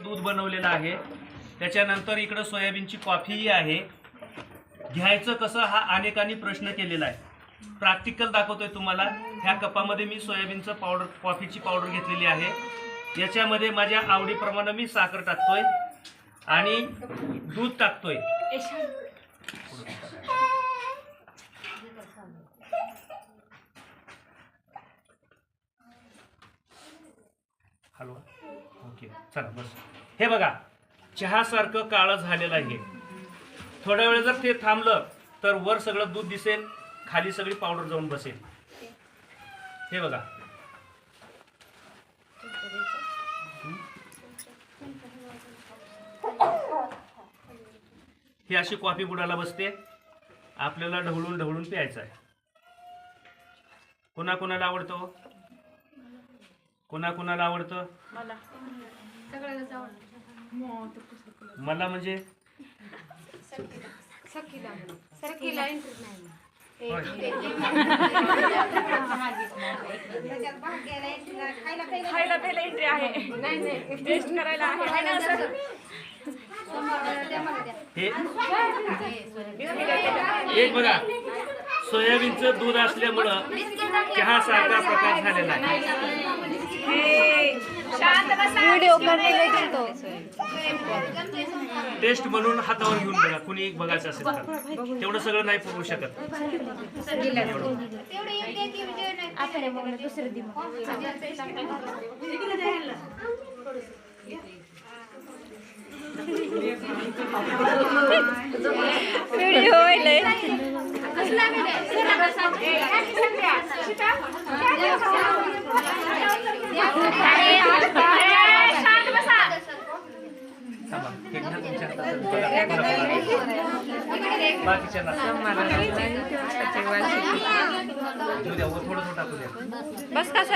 दूध बनवलेलं आहे. त्याच्यानंतर इकडं सोयाबीनची कॉफीही आहे. घ्यायचं कसं हा अनेकांनी प्रश्न केलेला आहे. प्रॅक्टिकल दाखवतोय तुम्हाला. ह्या कपामध्ये मी सोयाबीनचं पावडर कॉफीची पावडर घेतलेली आहे. याच्यामध्ये माझ्या आवडीप्रमाणे मी साखर टाकतोय आणि दूध टाकतोय. हॅलो ओके चला बस. हे बघा चहासारखं काळं झालेलं आहे. थोड्या वेळ जर ते थांबलं तर वर सगळं दूध दिसेल, खाली सगळी पावडर जाऊन बसेल. हे बघा ही अशी कॉफी बुडाला बसते. आपल्याला ढवळून ढवळून प्यायचं आहे. कोणाकोणाला आवडतं? कोणाकोणाला आवडतं? मला म्हणजे खायला पहिला एंट्री आहे, टेस्ट करायला आहे. एक बघा सोयाबीनचं दूध असल्यामुळं चहा सारखा प्रकार झालेला आहे. टेस्ट म्हणून हातावर घेऊन बघा. कुणी एक बघायचं असेल तर तेवढं सगळं नाही पुरवू शकत. बाकीच्या थोडं टाकू द्या. बस कसं